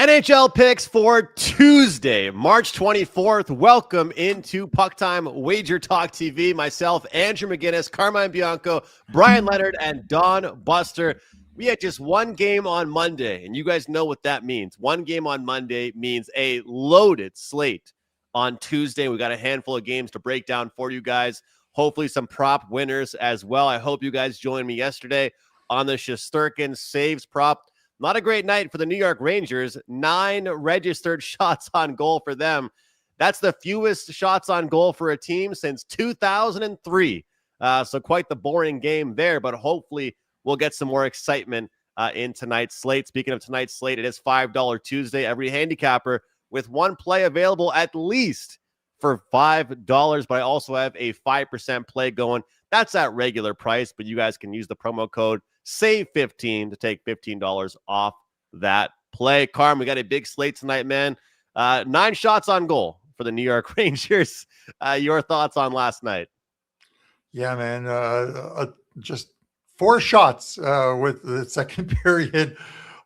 NHL picks for Tuesday, March 24th. Welcome into PuckTime WagerTalk TV. Myself, Andrew McInnis, Carmine Bianco, Brian Leonard, and Don Buster. We had just one game on Monday, and you guys know what that means. One game on Monday means a loaded slate on Tuesday. We got a handful of games to break down for you guys. Hopefully some prop winners as well. I hope you guys joined me yesterday on the Shesterkin saves prop. Not a great night for the New York Rangers. 9 registered shots on goal for them. That's the fewest shots on goal for a team since 2003. So quite the boring game there, but hopefully we'll get some more excitement in tonight's slate. Speaking of tonight's slate, it is $5 Tuesday. Every handicapper with one play available at least for $5, but I also have a 5% play going. That's at regular price, but you guys can use the promo code SAVE15 to take $15 off that play. Carm, we got a big slate tonight, man. 9 shots on goal for the New York Rangers. Your thoughts on last night? Yeah, man. Just 4 shots with the second period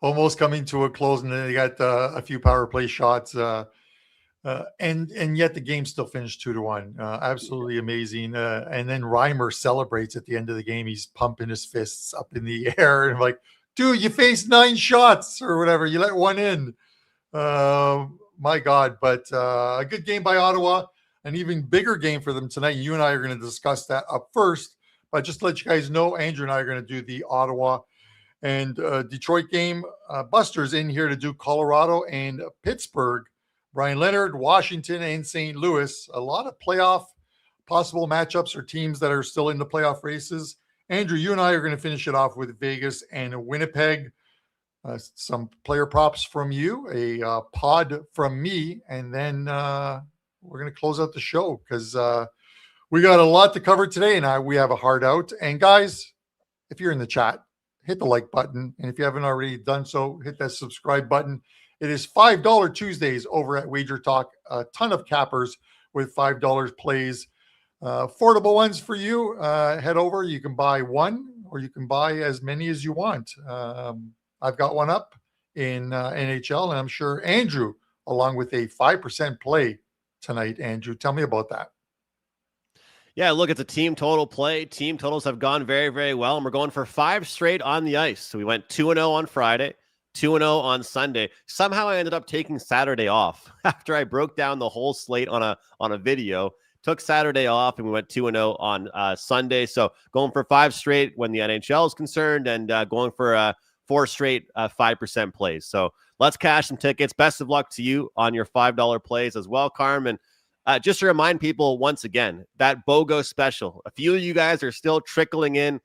almost coming to a close, and then they got a few power play shots. And yet the game still finished 2-1. Absolutely amazing. And then Reimer celebrates at the end of the game. He's pumping his fists up in the air and I'm like, dude, you faced 9 shots or whatever. You let one in. My God. But a good game by Ottawa. An even bigger game for them tonight. You and I are going to discuss that up first. But just to let you guys know, Andrew and I are going to do the Ottawa and Detroit game. Buster's in here to do Colorado and Pittsburgh. Brian Leonard, Washington, and St. Louis. A lot of playoff possible matchups or teams that are still in the playoff races. Andrew, you and I are going to finish it off with Vegas and Winnipeg. Some player props from you, a pod from me, and then we're going to close out the show because we got a lot to cover today, and we have a hard out. And guys, if you're in the chat, hit the like button. And if you haven't already done so, hit that subscribe button. It is $5 Tuesdays over at WagerTalk. A ton of cappers with $5 plays. Affordable ones for you. Head over. You can buy one or you can buy as many as you want. I've got one up in NHL, and I'm sure Andrew, along with a 5% play tonight. Andrew, tell me about that. Yeah, look, it's a team total play. Team totals have gone very, very well, and we're going for 5 straight on the ice. So we went 2-0 on Friday. 2-0 on Sunday. Somehow I ended up taking Saturday off after I broke down the whole slate on a video. Took Saturday off and we went 2-0 on Sunday. So going for 5 straight when the NHL is concerned, and going for 4 straight 5% plays. So let's cash some tickets. Best of luck to you on your $5 plays as well, Carmen. Just to remind people once again, that BOGO special. A few of you guys are still trickling in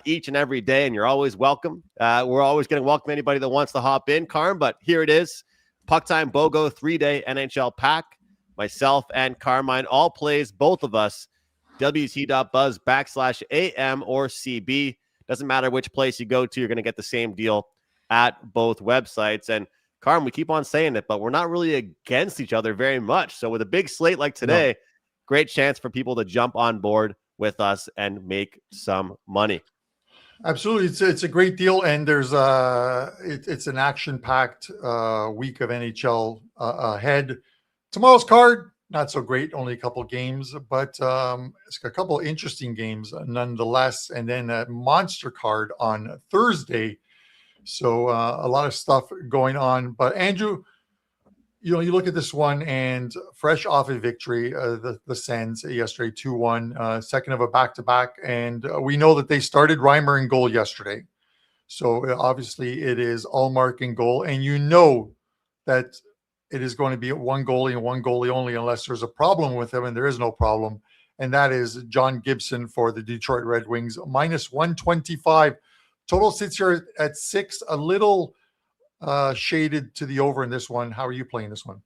each and every day, and you're always welcome. We're always going to welcome anybody that wants to hop in, Carm, but here it is. PuckTime BOGO 3-day NHL pack. Myself and Carmine, all plays, both of us, wt.buzz/AM or CB. Doesn't matter which place you go to, you're going to get the same deal at both websites. And Carm, we keep on saying it, but we're not really against each other very much. So with a big slate like today, great chance for people to jump on board with us and make some money. Absolutely. It's a great deal. And there's it's an action-packed week of NHL ahead. Tomorrow's card, not so great, only a couple games, but it's a couple interesting games nonetheless. And then a monster card on Thursday. So a lot of stuff going on. But Andrew, you look at this one, and fresh off a victory, the Sens yesterday, 2-1, second of a back-to-back. And we know that they started Reimer in goal yesterday. So obviously it is Ullmark in goal. And you know that it is going to be one goalie and one goalie only unless there's a problem with him, and there is no problem. And that is John Gibson for the Detroit Red Wings, -125. Total sits here at 6, a little shaded to the over in this one. How are you playing this one?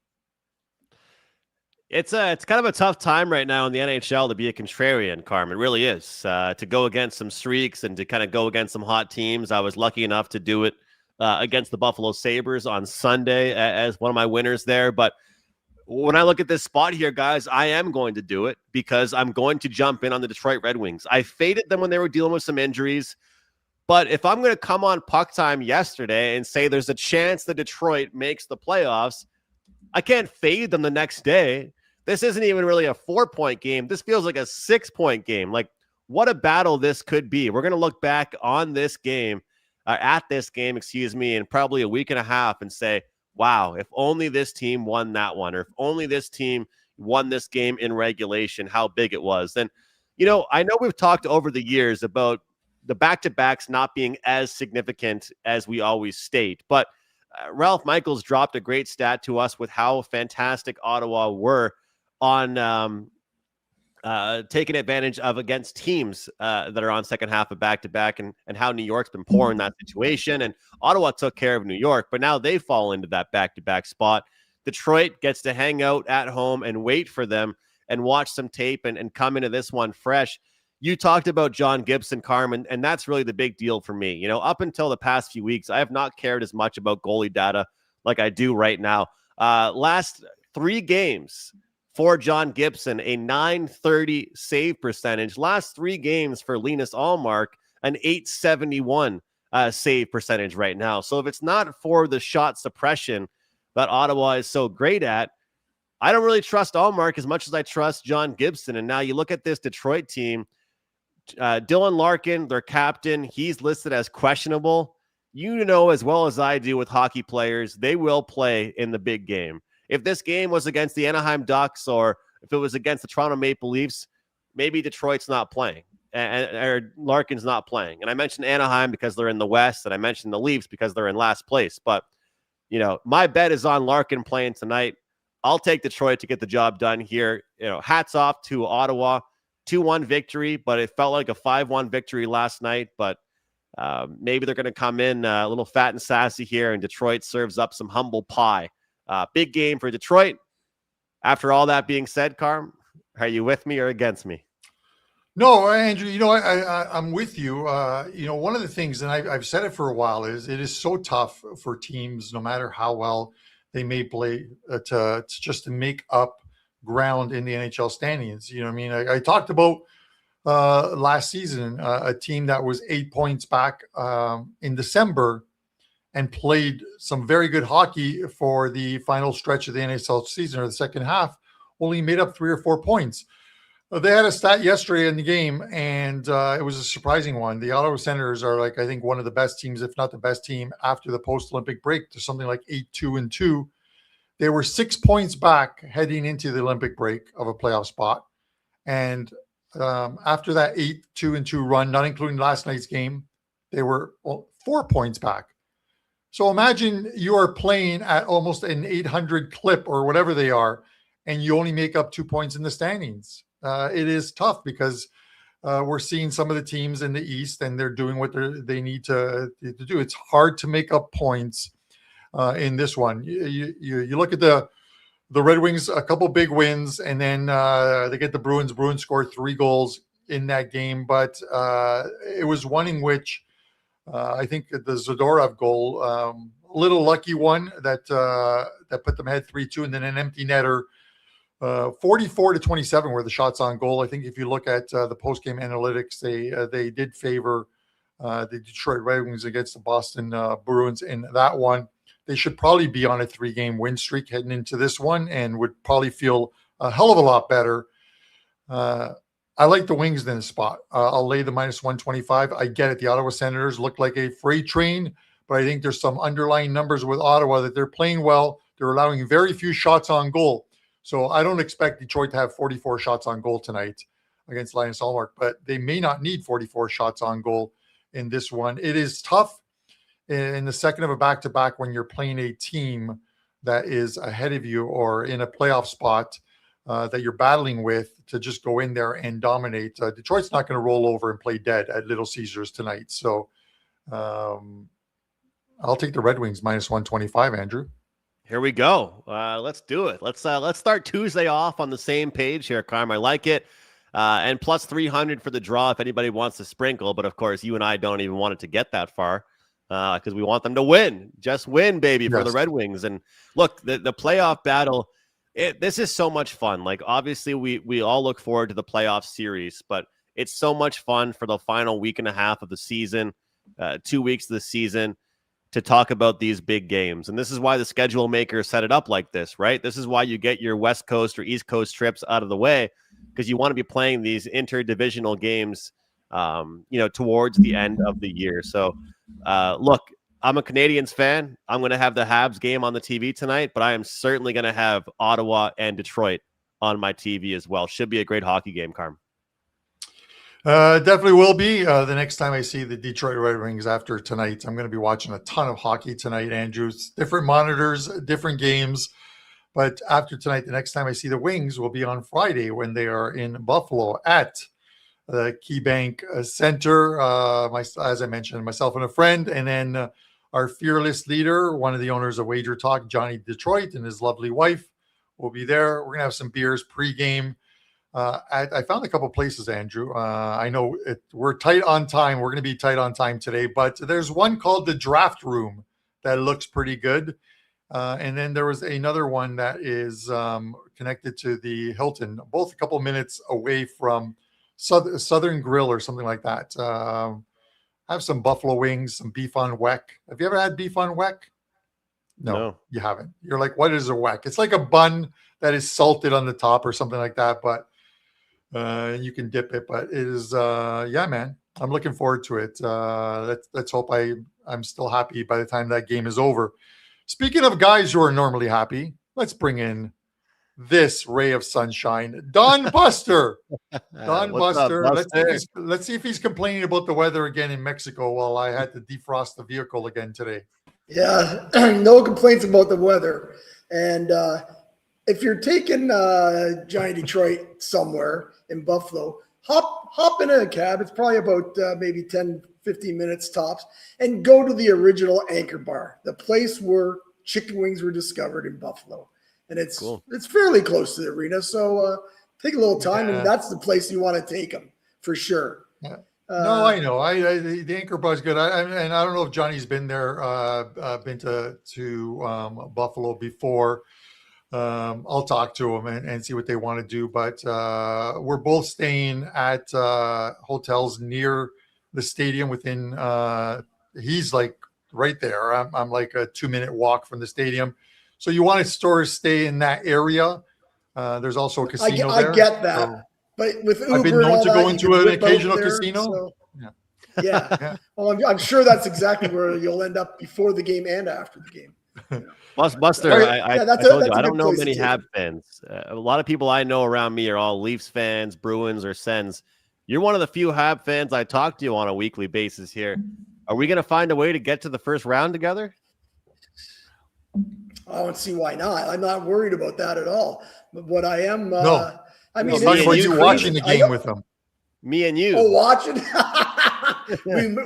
It's kind of a tough time right now in the NHL to be a contrarian, Carm. It really is. To go against some streaks and to kind of go against some hot teams. I was lucky enough to do it against the Buffalo Sabres on Sunday as one of my winners there. But when I look at this spot here, guys, I am going to do it because I'm going to jump in on the Detroit Red Wings. I faded them when they were dealing with some injuries. But if I'm going to come on Puck Time yesterday and say there's a chance that Detroit makes the playoffs, I can't fade them the next day. This isn't even really a 4-point game. This feels like a 6-point game. Like, what a battle this could be. We're going to look back on this game, in probably a week and a half and say, wow, if only this team won that one, or if only this team won this game in regulation, how big it was. And, I know we've talked over the years about the back-to-backs not being as significant as we always state, but Ralph Michaels dropped a great stat to us with how fantastic Ottawa were on taking advantage of against teams that are on second half of back-to-back, and how New York's been poor in that situation. And Ottawa took care of New York, but now they fall into that back-to-back spot. Detroit gets to hang out at home and wait for them and watch some tape and come into this one fresh. You talked about John Gibson, Carmen, and that's really the big deal for me. Up until the past few weeks, I have not cared as much about goalie data like I do right now. Last 3 games for John Gibson, a .930 save percentage. Last 3 games for Linus Ullmark, an .871 save percentage right now. So if it's not for the shot suppression that Ottawa is so great at, I don't really trust Ullmark as much as I trust John Gibson. And now you look at this Detroit team, Dylan Larkin, their captain, he's listed as questionable. As well as I do with hockey players, they will play in the big game. If this game was against the Anaheim Ducks, or if it was against the Toronto Maple Leafs, maybe Detroit's not playing, or Larkin's not playing. And I mentioned Anaheim because they're in the West, and I mentioned the Leafs because they're in last place. But, my bet is on Larkin playing tonight. I'll take Detroit to get the job done here. Hats off to Ottawa. 2-1 victory, but it felt like a 5-1 victory last night. But maybe they're going to come in a little fat and sassy here, and Detroit serves up some humble pie. Big game for Detroit. After all that being said, Carm, are you with me or against me? No, Andrew, I'm with you. One of the things, and I've said it for a while, is it is so tough for teams, no matter how well they may play, to just to make up ground in the NHL standings. I talked about last season, a team that was 8 points back in December and played some very good hockey for the final stretch of the NHL season, or the second half, only made up 3 or 4 points. They had a stat yesterday in the game, and it was a surprising one. The Ottawa Senators are, I think, one of the best teams, if not the best team, after the post-Olympic break, to something like 8-2-2. They were 6 points back heading into the Olympic break of a playoff spot. And after that 8-2-2 run, not including last night's game, they were 4 points back. So imagine you are playing at almost an 800 clip or whatever they are, and you only make up 2 points in the standings. It is tough because we're seeing some of the teams in the East, and they're doing what they need to do. It's hard to make up points in this one. You look at the Red Wings, a couple big wins, and then they get the Bruins. Bruins scored 3 goals in that game, but it was one in which I think the Zadorov goal, a little lucky one that put them ahead 3-2, and then an empty netter. 44-27 were the shots on goal. I think if you look at the post-game analytics, they did favor the Detroit Red Wings against the Boston Bruins in that one. They should probably be on a 3-game win streak heading into this one, and would probably feel a hell of a lot better. I like the Wings in this spot. I'll lay the -125. I get it. The Ottawa Senators look like a freight train, but I think there's some underlying numbers with Ottawa that they're playing well. They're allowing very few shots on goal. So I don't expect Detroit to have 44 shots on goal tonight against Linus Ullmark, but they may not need 44 shots on goal in this one. It is tough in the second of a back-to-back when you're playing a team that is ahead of you or in a playoff spot that you're battling with, to just go in there and dominate. Detroit's not going to roll over and play dead at Little Caesars tonight. So I'll take the Red Wings -125, Andrew. Here we go. Let's do it. Let's start Tuesday off on the same page here, Carm. I like it. And plus 300 for the draw if anybody wants to sprinkle. But of course, you and I don't even want it to get that far because we want them to win. Just win, baby, for the Red Wings. And look, the playoff battle, this is so much fun. Like, obviously, we all look forward to the playoff series, but it's so much fun for the final week and a half of the season 2 weeks of the season to talk about these big games. And this is why the schedule makers set it up like this, right? This is why you get your West Coast or East Coast trips out of the way, because you want to be playing these interdivisional games, towards the end of the year. So, look, I'm a Canadiens fan. I'm going to have the Habs game on the TV tonight, but I am certainly going to have Ottawa and Detroit on my TV as well. Should be a great hockey game, Carm. Definitely will be. The next time I see the Detroit Red Wings after tonight, I'm going to be watching a ton of hockey tonight, Andrews. Different monitors, different games. But after tonight, the next time I see the Wings will be on Friday when they are in Buffalo at the KeyBank Center. As I mentioned, myself and a friend, and then our fearless leader, one of the owners of WagerTalk, Johnny Detroit, and his lovely wife will be there. We're going to have some beers pregame. I found a couple places, Andrew. I know we're tight on time. We're going to be tight on time today, but there's one called the Draft Room that looks pretty good. And then there was another one that is connected to the Hilton, both a couple minutes away from Southern Grill or something like that. I have some buffalo wings, some beef on weck. Have you ever had beef on weck? No, you haven't. You're like, what is a weck? It's like a bun that is salted on the top or something like that, but you can dip it. But it is, man, I'm looking forward to it. Let's hope I'm still happy by the time that game is over. Speaking of guys who are normally happy, let's bring in this ray of sunshine, Don Buster. Don Buster. Let's see if he's complaining about the weather again in Mexico while I had to defrost the vehicle again today. Yeah, no complaints about the weather. And if you're taking Johnny Detroit somewhere in Buffalo, hop in a cab. It's probably about maybe 10, 15 minutes tops, and go to the original Anchor Bar, the place where chicken wings were discovered in Buffalo. And it's cool. It's fairly close to the arena, so take a little time, and that's the place you want to take them for sure. Yeah. No, I know. The Anchor Bar is good. And I don't know if Johnny's been there, been to Buffalo before. I'll talk to him and see what they want to do. But we're both staying at hotels near the stadium. Within, he's like right there. I'm like a 2-minute walk from the stadium. So you want to stay in that area. There's also a casino there. I get that. So, but with Uber, I've been known to go into an occasional casino. So, yeah. Well, I'm sure that's exactly where you'll end up before the game and after the game. You know. Buster, I told you, I don't know many Habs fans. A lot of people I know around me are all Leafs fans, Bruins, or Sens. You're one of the few Habs fans I talk to on a weekly basis here. Are we going to find a way to get to the first round together? I don't see why not. I'm not worried about that at all. But what I am, no. I mean, it's not about you watching the game with them. Me and you. Oh, watching?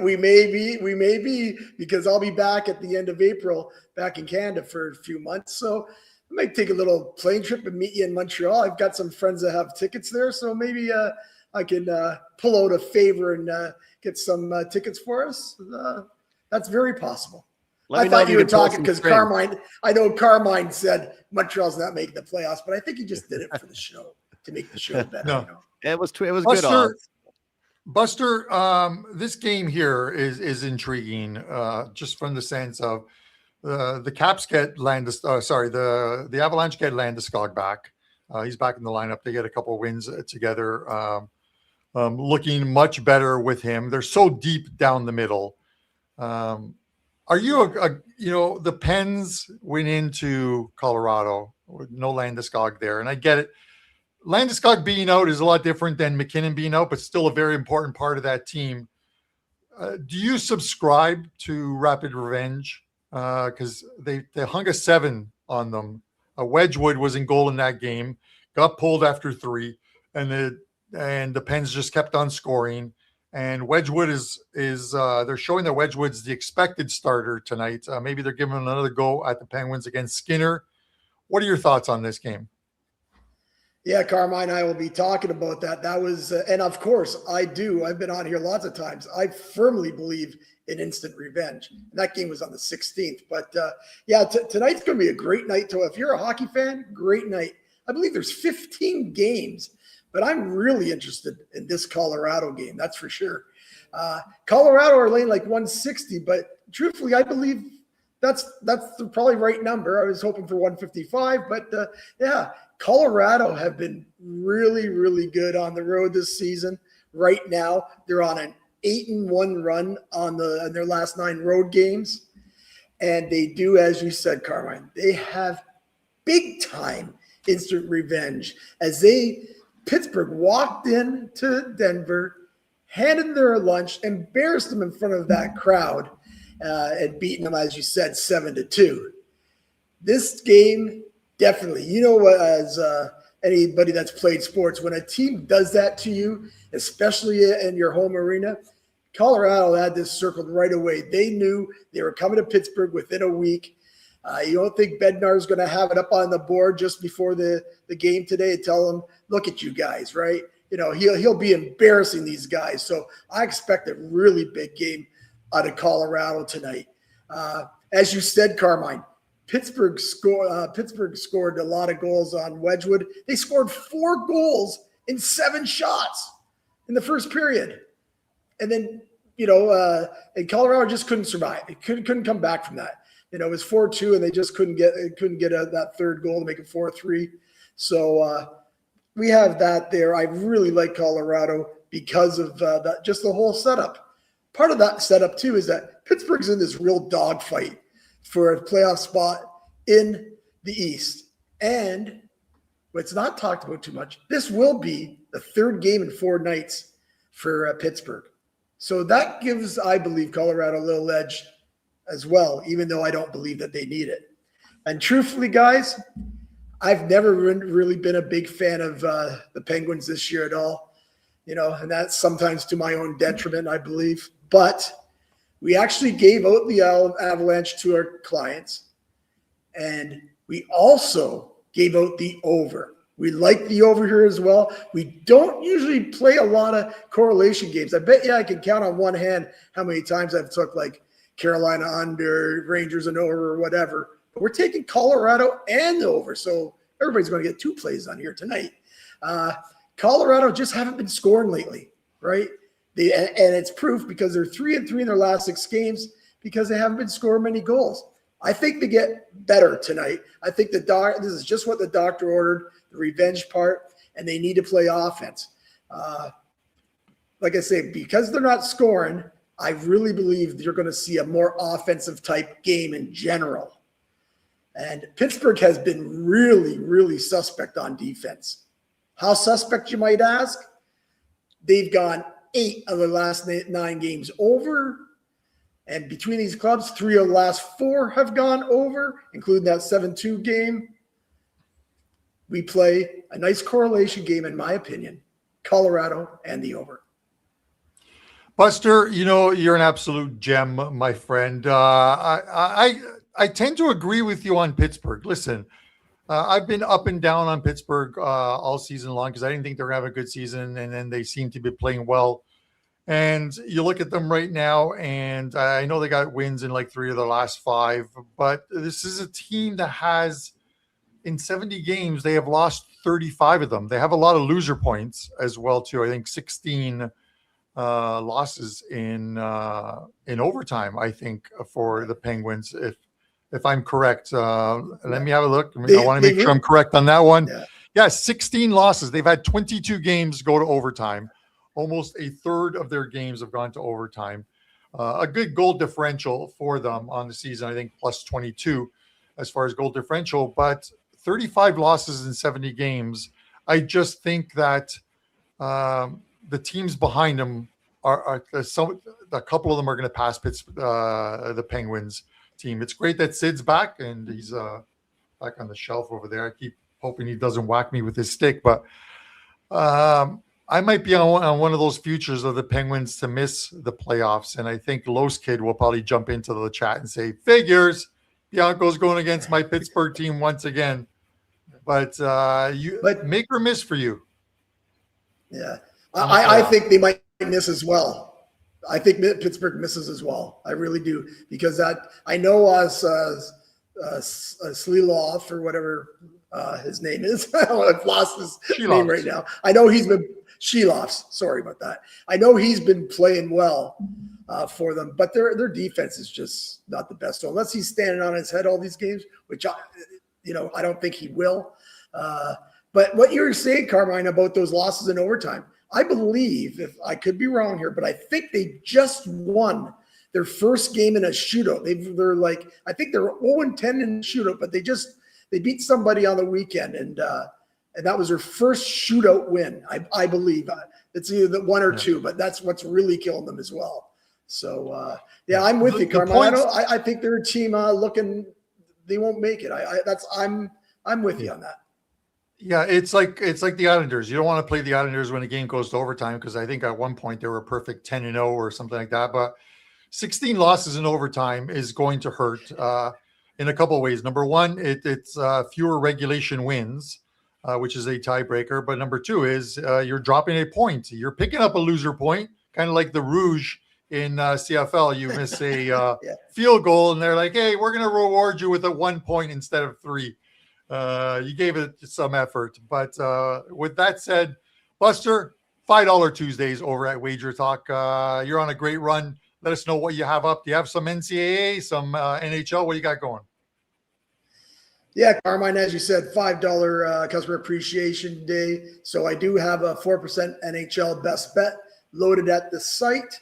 we may be, because I'll be back at the end of April back in Canada for a few months. So I might take a little plane trip and meet you in Montreal. I've got some friends that have tickets there, so maybe I can pull out a favor and get some tickets for us. That's very possible. I thought you were talking because Carmine. I know Carmine said Montreal's not making the playoffs, but I think he just did it for the show to make the show better. No, you know? It was good odds. Buster, this game here is intriguing, just from the sense of the Caps get the Avalanche get Landeskog back. He's back in the lineup. They get a couple of wins together, looking much better with him. They're so deep down the middle. Are you the Pens went into Colorado with no Landeskog there, and I get it. Landeskog being out is a lot different than McInnis being out, but still a very important part of that team. Do you subscribe to Rapid Revenge? Because they hung a 7 on them. Wedgwood was in goal in that game, got pulled after 3, and the Pens just kept on scoring. And Wedgwood is they're showing that Wedgwood's the expected starter tonight. Maybe they're giving him another go at the Penguins against Skinner. What are your thoughts on this game? Yeah, Carmine and I will be talking about that. That was, and of course, I do. I've been on here lots of times. I firmly believe in instant revenge. And that game was on the 16th. But tonight's going to be a great night. If you're a hockey fan, great night. I believe there's 15 games, but I'm really interested in this Colorado game. That's for sure. Colorado are laying like 160, but truthfully, I believe that's the probably right number. I was hoping for 155, but yeah, Colorado have been really, really good on the road this season. Right now, they're on an 8-1 run on their last 9 road games. And they do, as you said, Carmine, they have big time instant revenge as Pittsburgh walked into Denver, handed their lunch, embarrassed them in front of that crowd, and beaten them, as you said, 7-2. This game, definitely, you know what, as anybody that's played sports, when a team does that to you, especially in your home arena, Colorado had this circled right away. They knew they were coming to Pittsburgh within a week. You don't think Bednar's going to have it up on the board just before the game today and tell them, look at you guys, right? You know, he'll be embarrassing these guys. So I expect a really big game out of Colorado tonight. As you said, Carmine, Pittsburgh scored a lot of goals on Wedgwood. They scored 4 goals in 7 shots in the first period. And then, and Colorado just couldn't survive. It couldn't come back from that. It was 4-2, and they just couldn't get that third goal to make it 4-3. So we have that there. I really like Colorado because of that, just the whole setup. Part of that setup, too, is that Pittsburgh's in this real dogfight for a playoff spot in the East. And what's not talked about too much, this will be the 3rd game in 4 nights for Pittsburgh. So that gives, I believe, Colorado a little edge as well, even though I don't believe that they need it. And truthfully, guys, I've never really been a big fan of the Penguins this year at all, and that's sometimes to my own detriment, I believe. But we actually gave out the Avalanche to our clients, and we also gave out the over. We like the over here as well. We don't usually play a lot of correlation games. I bet you I can count on one hand how many times I've took like Carolina under, Rangers and over, or whatever. But we're taking Colorado and over, so everybody's going to get 2 plays on here tonight. Colorado just haven't been scoring lately, right? And it's proof because they're 3-3 in their last 6 games because they haven't been scoring many goals. I think they get better tonight. I think this is just what the doctor ordered, the revenge part, and they need to play offense. Like I say, because they're not scoring, I really believe you're going to see a more offensive type game in general. And Pittsburgh has been really, really suspect on defense. How suspect, you might ask? They've gone 8 of the last 9 games over. And between these clubs, 3 of the last 4 have gone over, including that 7-2 game. We play a nice correlation game, in my opinion, Colorado and the over. Buster, you're an absolute gem, my friend. I tend to agree with you on Pittsburgh. Listen, I've been up and down on Pittsburgh all season long because I didn't think they were going to have a good season, and then they seem to be playing well. And you look at them right now, and I know they got wins in like 3 of the last 5, but this is a team that has, in 70 games, they have lost 35 of them. They have a lot of loser points as well, too. I think 16 losses in overtime, I think, for the Penguins, if I'm correct. Let me have a look. I want to make sure I'm correct on that one. Yeah, 16 losses. They've had 22 games go to overtime. Almost a third of their games have gone to overtime. A good goal differential for them on the season, I think, plus 22 as far as goal differential, but 35 losses in 70 games. I just think that the teams behind them are a couple of them are going to pass the Penguins team. It's great that Sid's back, and he's back on the shelf over there. I keep hoping he doesn't whack me with his stick, but I might be on one of those futures of the Penguins to miss the playoffs. And I think Los Kid will probably jump into the chat and say, figures, Bianco's going against my Pittsburgh team once again. But make or miss for you. Yeah. I think they might miss as well. I think Pittsburgh misses as well. I really do. Because I know Slilov or whatever his name is. I've lost his name right now. I know he's been Sheloffs. Sorry about that. I know he's been playing well for them, but their defense is just not the best. So unless he's standing on his head all these games, which I don't think he will. But what you're saying, Carmine, about those losses in overtime, I believe, if I could be wrong here, but I think they just won their first game in a shootout. I think they're 0-10 in the shootout, but they beat somebody on the weekend, and that was their first shootout win. I believe it's either the one or two, but that's what's really killing them as well. So I'm with you, Carmine. I think they're a team looking. They won't make it. I'm with you on that. Yeah, it's like the Islanders. You don't want to play the Islanders when a game goes to overtime, because I think at one point they were a perfect 10-0 or something like that. But 16 losses in overtime is going to hurt in a couple of ways. Number one, it's fewer regulation wins, which is a tiebreaker. But number two is you're dropping a point. You're picking up a loser point, kind of like the Rouge in CFL. You miss a field goal, and they're like, hey, we're going to reward you with a 1 point instead of 3. You gave it some effort. But with that said, Buster, $5 Tuesdays over at WagerTalk. You're on a great run. Let us know what you have up. Do you have some NCAA, some NHL? What do you got going? Yeah, Carmine, as you said, $5 customer appreciation day. So I do have a 4% NHL best bet loaded at the site.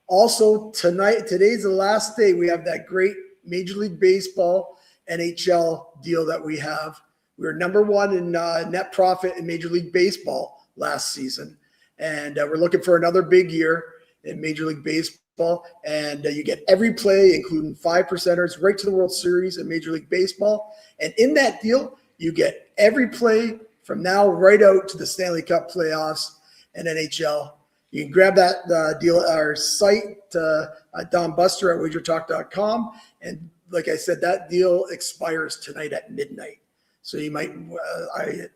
Also today's the last day. We have that great Major League Baseball NHL deal that we have. We were number one in net profit in Major League Baseball last season. And we're looking for another big year in Major League Baseball. And you get every play, including 5%ers, right to the World Series in Major League Baseball. And in that deal, you get every play from now right out to the Stanley Cup playoffs and NHL. You can grab that deal at our site, Don Buster at WagerTalk.com. And like I said, that deal expires tonight at midnight. So you might,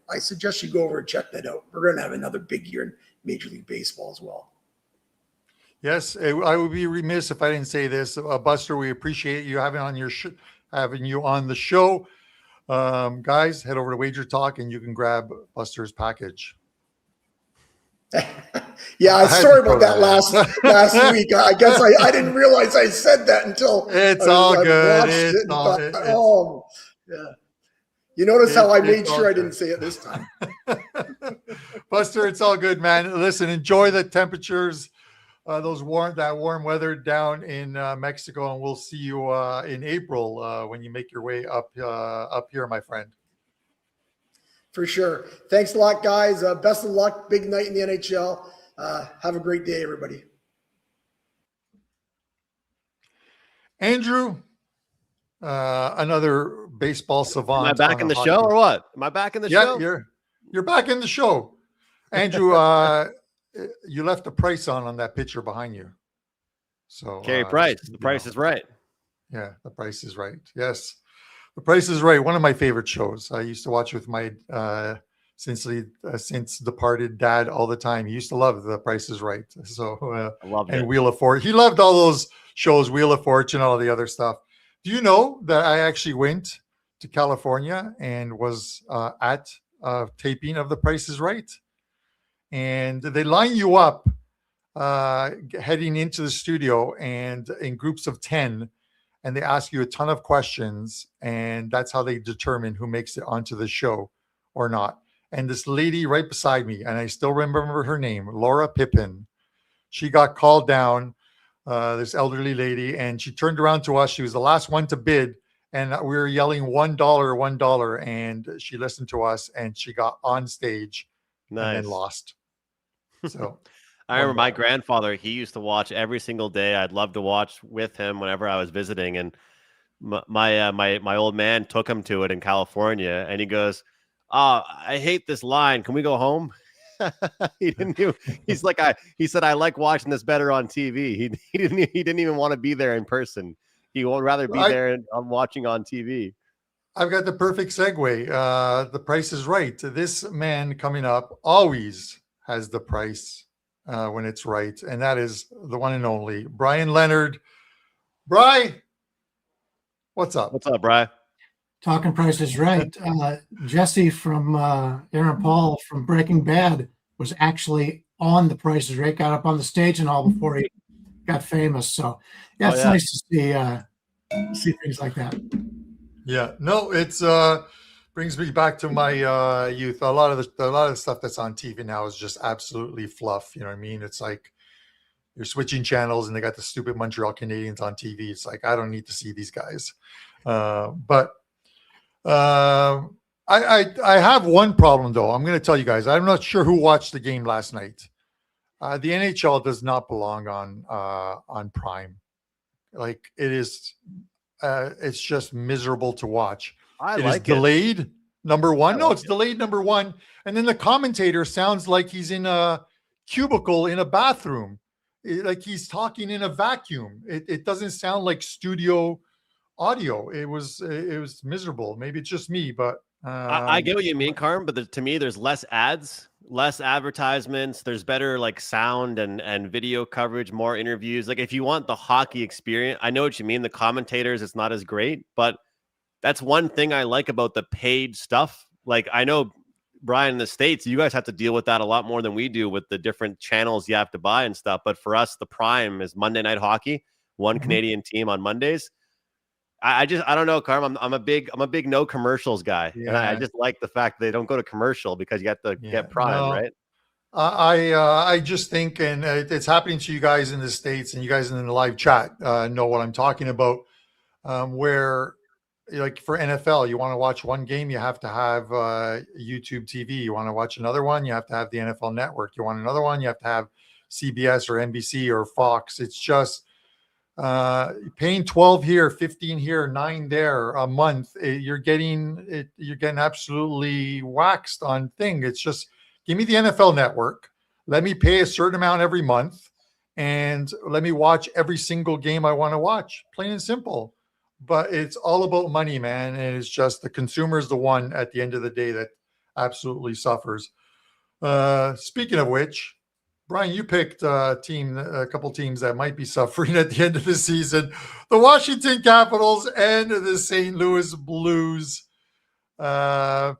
I suggest you go over and check that out. We're going to have another big year in Major League Baseball as well. Yes, I would be remiss if I didn't say this, Buster. We appreciate you having you on the show. Guys, head over to WagerTalk and you can grab Buster's package. Yeah, sorry about that last week. I guess I didn't realize I said that until it's all good. Yeah. You notice how I made sure I didn't say it this time. Buster, it's all good, man. Listen, enjoy the temperatures, that warm weather down in Mexico, and we'll see you in April when you make your way up here, my friend. For sure. Thanks a lot, guys. Best of luck. Big night in the NHL. Have a great day, everybody. Andrew, another baseball savant. Am I back in the show or what? Am I back in the show? Yeah, you're back in the show. Andrew, you left the price on that picture behind you. So Carey Price. The price is right. Yeah, the price is right. Yes. The Price is Right. One of my favorite shows. I used to watch with my since departed dad all the time. He used to love The Price is Right. So I loved and it. Wheel of Fortune. He loved all those shows, Wheel of Fortune, all the other stuff. Do you know that I actually went to California and was at taping of The Price is Right? And they line you up heading into the studio and in groups of 10. And they ask you a ton of questions, and that's how they determine who makes it onto the show or not. And this lady right beside me, and I still remember her name, Laura Pippin, she got called down, this elderly lady, and she turned around to us. She was the last one to bid, and we were yelling $1, $1, and she listened to us, and she got on stage and then lost. So I remember my grandfather, he used to watch every single day. I'd love to watch with him whenever I was visiting. And my old man took him to it in California, and he goes, "Oh, I hate this line. Can we go home?" He said, "I like watching this better on TV." He didn't even want to be there in person. He would rather be there watching on TV. I've got the perfect segue. The Price is Right. This man coming up always has the price when it's right, and that is the one and only Brian Leonard. Bri, what's up? What's up, Bri? Talking Price is Right. Jesse from Aaron Paul from Breaking Bad was actually on The Price is Right, got up on the stage and all before he got famous. So yeah, it's nice to see things like that. Yeah, no, it's brings me back to my youth. A lot of the stuff that's on TV now is just absolutely fluff. You know what I mean? It's like you're switching channels and they got the stupid Montreal Canadiens on TV. It's like I don't need to see these guys. But I have one problem though. I'm going to tell you guys. I'm not sure who watched the game last night. The NHL does not belong on Prime. Like it is. It's just miserable to watch. It is delayed, number one. No, it's delayed, number one. And then the commentator sounds like he's in a cubicle in a bathroom, like he's talking in a vacuum. It doesn't sound like studio audio. It was miserable. Maybe it's just me, but I get what you mean, Carm. But to me, there's less ads, less advertisements. There's better like sound and video coverage, more interviews. Like if you want the hockey experience, I know what you mean. The commentators, it's not as great, but that's one thing I like about the paid stuff. Like I know, Brian, in the States, you guys have to deal with that a lot more than we do with the different channels you have to buy and stuff. But for us, the Prime is Monday Night Hockey, one Canadian team on Mondays. I don't know, Carm. I'm a big no commercials guy, and I just like the fact they don't go to commercial because you have to get Prime, right? I just think, and it's happening to you guys in the States, and you guys in the live chat know what I'm talking about. Where, like for NFL, you want to watch one game, you have to have YouTube TV. You want to watch another one, you have to have the NFL Network. You want another one, you have to have CBS or NBC or Fox. It's just paying 12 here, 15 here, 9 there a month. You're getting absolutely waxed on thing. It's just give me the NFL Network. Let me pay a certain amount every month and let me watch every single game I want to watch. Plain and simple. But it's all about money, man. And it's just the consumer is the one at the end of the day that absolutely suffers. Speaking of which, Brian, you picked a couple teams that might be suffering at the end of the season. The Washington Capitals and the St. Louis Blues. Let's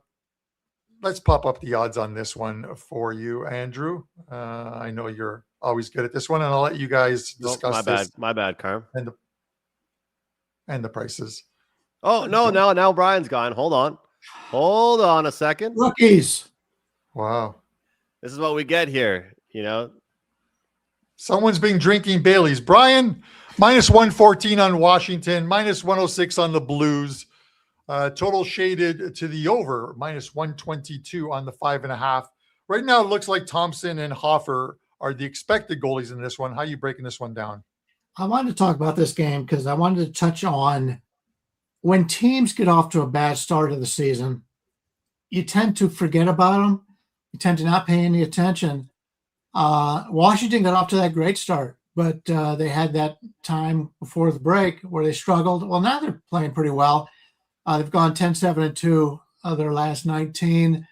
pop up the odds on this one for you, Andrew. I know you're always good at this one, and I'll let you guys discuss this. My bad, Carm. And the prices. Oh, no, now Brian's gone. Hold on a second. Rookies. Wow. This is what we get here. You know, someone's been drinking Bailey's. Brian, minus 114 on Washington, minus 106 on the Blues. Total shaded to the over, minus 122 on the 5.5. Right now, it looks like Thompson and Hofer are the expected goalies in this one. How are you breaking this one down? I wanted to talk about this game because I wanted to touch on when teams get off to a bad start of the season, you tend to forget about them. You tend to not pay any attention. Washington got off to that great start, but they had that time before the break where they struggled. Well, now they're playing pretty well. They've gone 10-7-2 of their last 19.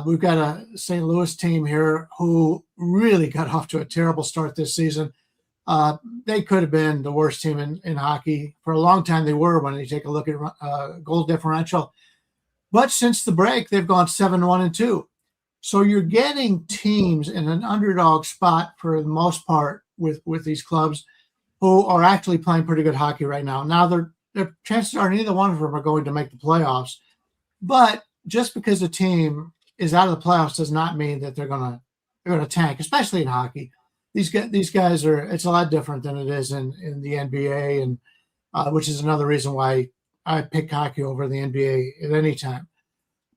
We've got a St. Louis team here who really got off to a terrible start this season. They could have been the worst team in hockey. For a long time, they were when you take a look at goal differential. But since the break, they've gone 7-1-2. So you're getting teams in an underdog spot for the most part with these clubs who are actually playing pretty good hockey right now. Now, their chances are neither one of them are going to make the playoffs. But just because a team is out of the playoffs does not mean that they're going to tank, especially in hockey. These guys are. It's a lot different than it is in the NBA, and which is another reason why I pick hockey over the NBA at any time.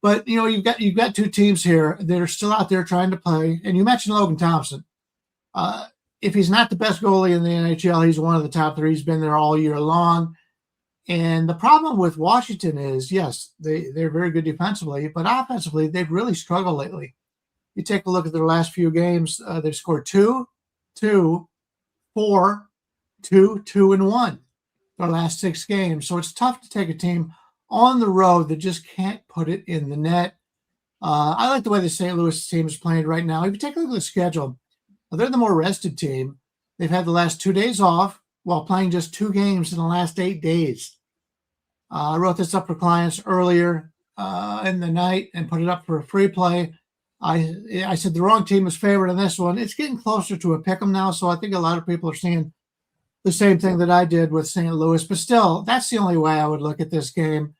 But you've got two teams here that are still out there trying to play. And you mentioned Logan Thompson. If he's not the best goalie in the NHL, he's one of the top three. He's been there all year long. And the problem with Washington is, yes, they're very good defensively, but offensively they've really struggled lately. You take a look at their last few games; they've scored 2, 2, 4, 2, 2, and 1 their last 6 games. So it's tough to take a team on the road that just can't put it in the net. I like the way the St. Louis team is playing right now. If you take a look at the schedule, they're the more rested team. They've had the last 2 days off while playing just 2 games in the last 8 days. I wrote this up for clients earlier in the night and put it up for a free play. I said the wrong team was favored in this one. It's getting closer to a pick 'em now, so I think a lot of people are seeing the same thing that I did with St. Louis. But still, that's the only way I would look at this game.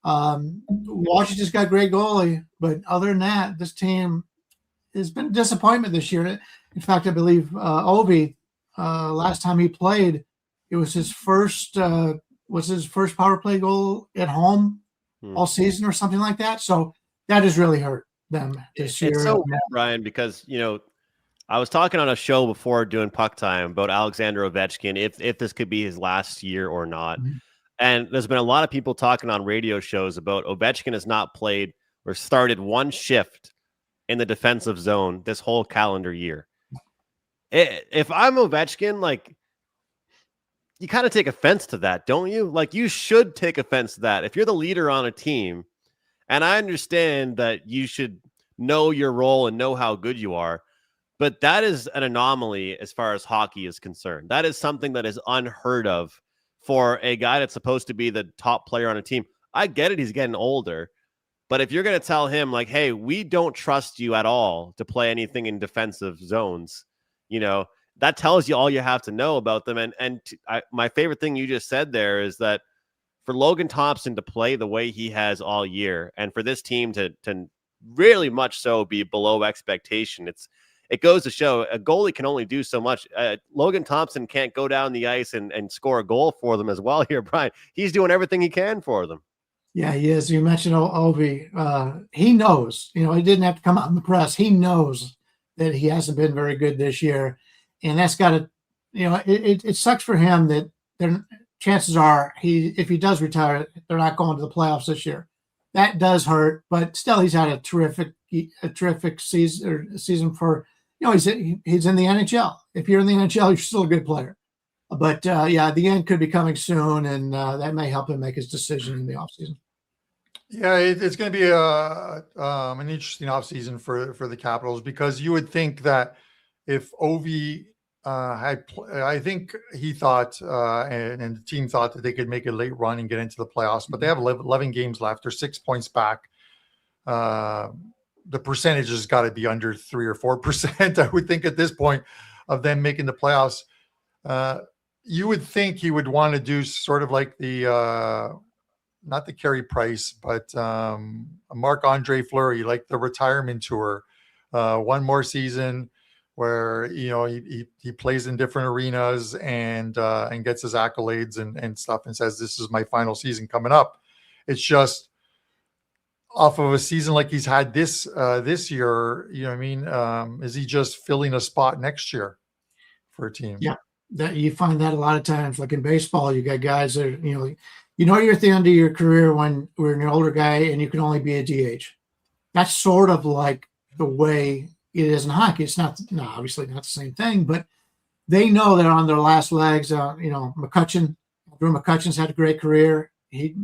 Washington's got a great goalie, but other than that, this team has been a disappointment this year. In fact, I believe Ovi, last time he played, it was his first power play goal at home all season or something like that. So that has really hurt them this year. It's so weird, Brian, because I was talking on a show before doing Puck Time about Alexander Ovechkin, if this could be his last year or not. Mm-hmm. And there's been a lot of people talking on radio shows about Ovechkin has not played or started one shift in the defensive zone this whole calendar year. If I'm Ovechkin, like, you kind of take offense to that, don't you? Like, you should take offense to that. If you're the leader on a team, and I understand that you should know your role and know how good you are, but that is an anomaly as far as hockey is concerned. That is something that is unheard of for a guy that's supposed to be the top player on a team. I get it, he's getting older, but if you're going to tell him, like, hey, we don't trust you at all to play anything in defensive zones, that tells you all you have to know about them. And my favorite thing you just said there is that for Logan Thompson to play the way he has all year, and for this team to really much so be below expectation, it goes to show a goalie can only do so much. Logan Thompson can't go down the ice and score a goal for them as well here, Brian. He's doing everything he can for them. Yeah, he is. You mentioned Ovi. He knows, he didn't have to come out in the press. He knows that he hasn't been very good this year. And that's got to, it sucks for him that chances are if he does retire, they're not going to the playoffs this year. That does hurt, but still he's had a terrific season for, he's in the NHL. If you're in the NHL, you're still a good player. But the end could be coming soon, and that may help him make his decision in the offseason. Yeah, it's going to be an interesting offseason for the Capitals, because you would think that if Ovi I think he thought and the team thought that they could make a late run and get into the playoffs, but they have 11 games left. They're 6 points back. The percentage has got to be under 3 or 4%, I would think, at this point, of them making the playoffs. You would think he would want to do sort of like the not the Carey Price, but Marc-Andre Fleury, like the retirement tour, one more season where he plays in different arenas and gets his accolades and stuff, and says, this is my final season coming up. It's just off of a season like he's had this year, is he just filling a spot next year for a team? Yeah, that you find that a lot of times, like in baseball, you got guys that you're at the end of your career when you're an older guy and you can only be a DH. That's sort of like the way it is in hockey. It's obviously not the same thing, but they know they're on their last legs. Drew McCutcheon's had a great career. He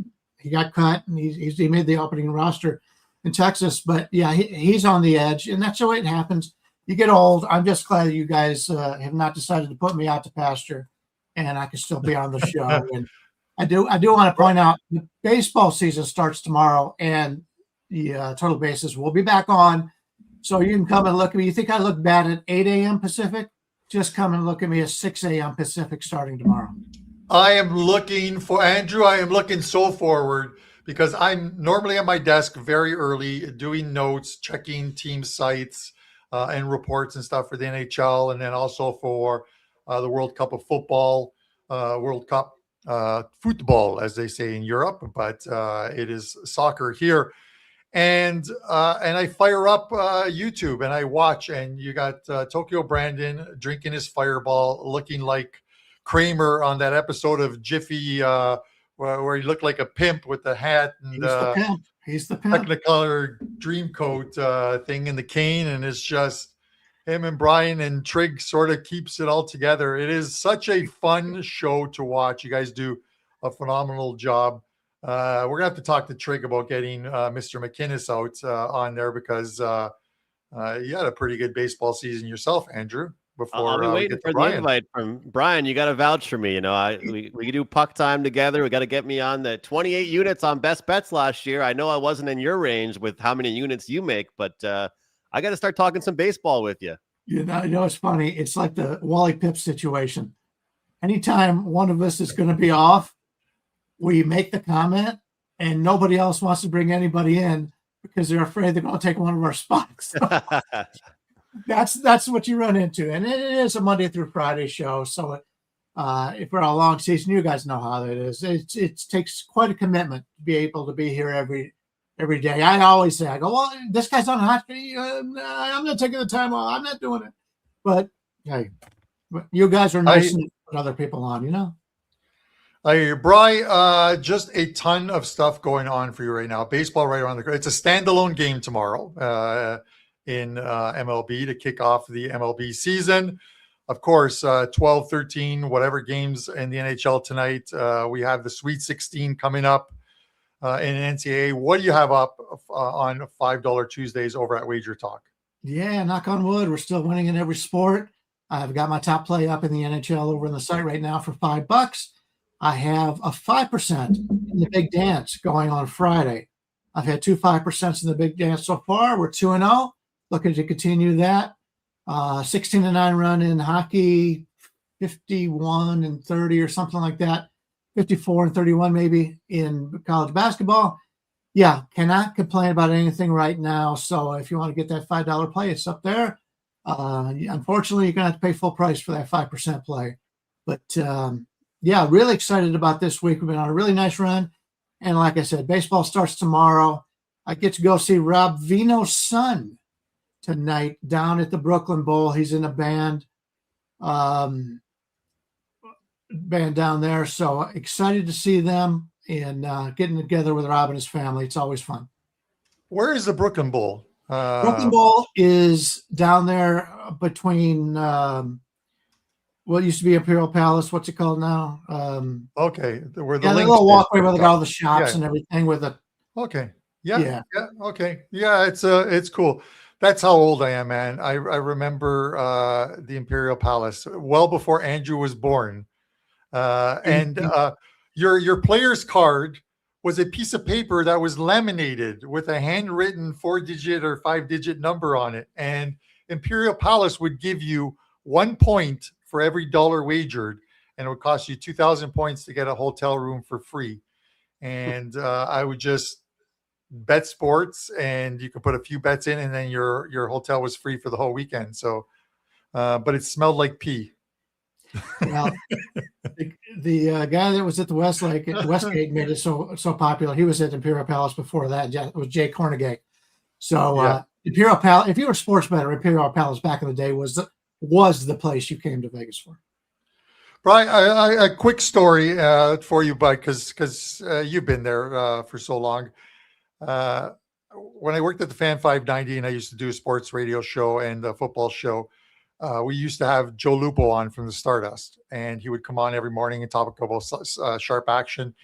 got cut and he made the opening roster in Texas, but yeah, he's on the edge, and that's the way it happens. You get old. I'm just glad you guys have not decided to put me out to pasture, and I can still be on the show. And I do want to point out the baseball season starts tomorrow, and the Total Bases will be back on. So you can come and look at me. You think I look bad at 8 a.m. Pacific? Just come and look at me at 6 a.m. Pacific starting tomorrow. I am looking so forward, because I'm normally at my desk very early doing notes, checking team sites and reports and stuff for the NHL, and then also for the World Cup of Football, World Cup football, as they say in Europe, but it is soccer here. And I fire up YouTube and I watch, and you got Tokyo Brandon drinking his Fireball, looking like Kramer on that episode of Jiffy, where he looked like a pimp with the hat and He's the pimp. Technicolor Dreamcoat thing and the cane, and it's just him and Brian, and Trig sort of keeps it all together. It is such a fun show to watch. You guys do a phenomenal job. We're gonna have to talk to Trig about getting Mr. McInnis out on there, because you had a pretty good baseball season yourself, Andrew. Before I'll be waiting for the invite from Brian. You got to vouch for me. We can do Puck Time together. We got to get me on the 28 units on Best Bets last year. I know I wasn't in your range with how many units you make, but I got to start talking some baseball with you. You know, it's funny. It's like the Wally Pipp situation. Anytime one of us is going to be off, we make the comment, and nobody else wants to bring anybody in because they're afraid they're going to take one of our spots. That's what you run into, and it is a Monday through Friday show. So, if we're on a long season, you guys know how that is. It takes quite a commitment to be able to be here every day. I always say, I go, well, this guy's on hockey. I'm not taking the time off. I'm not doing it. But hey, you guys are nice and put other people on, you know. Bri, just a ton of stuff going on for you right now. Baseball right around the corner. It's a standalone game tomorrow in MLB to kick off the MLB season. Of course, 12, 13, whatever games in the NHL tonight. We have the Sweet 16 coming up in NCAA. What do you have up on $5 Tuesdays over at WagerTalk? Yeah, knock on wood. We're still winning in every sport. I've got my top play up in the NHL over in the site right now for $5. I have a 5% in the big dance going on Friday. I've had 2 5% in the big dance so far. We're 2-0, looking to continue that. 16-9 run in hockey, 51-30 or something like that. 54-31 maybe in college basketball. Yeah, cannot complain about anything right now. So if you want to get that $5 play, it's up there. Unfortunately, you're going to have to pay full price for that 5% play. But yeah, really excited about this week. We've been on a really nice run. And like I said, baseball starts tomorrow. I get to go see Rob Vino's son tonight down at the Brooklyn Bowl. He's in a band down there. So excited to see them and getting together with Rob and his family. It's always fun. Where is the Brooklyn Bowl? Brooklyn Bowl is down there between what used to be Imperial Palace. What's it called now? Okay. Where the the little walkway where they got all the shops and everything with it. Okay. Yeah. Okay. Yeah, it's cool. That's how old I am, man. I remember the Imperial Palace well before Andrew was born. And your player's card was a piece of paper that was laminated with a handwritten 4-digit or 5-digit number on it. And Imperial Palace would give you 1 point for every dollar wagered, and it would cost you 2,000 points to get a hotel room for free. And I would just bet sports, and you could put a few bets in, and then your hotel was free for the whole weekend. So, but it smelled like pee. Well, the guy that was at the Westgate made it so popular. He was at Imperial Palace before that. It was Jay Cornegay. So Imperial Palace, if you were a sports bettor, Imperial Palace back in the day was the place you came to Vegas for. Brian, a quick story for you, bud, because you've been there for so long. When I worked at the Fan 590 and I used to do a sports radio show and a football show, we used to have Joe Lupo on from the Stardust, and he would come on every morning and talk about sharp action.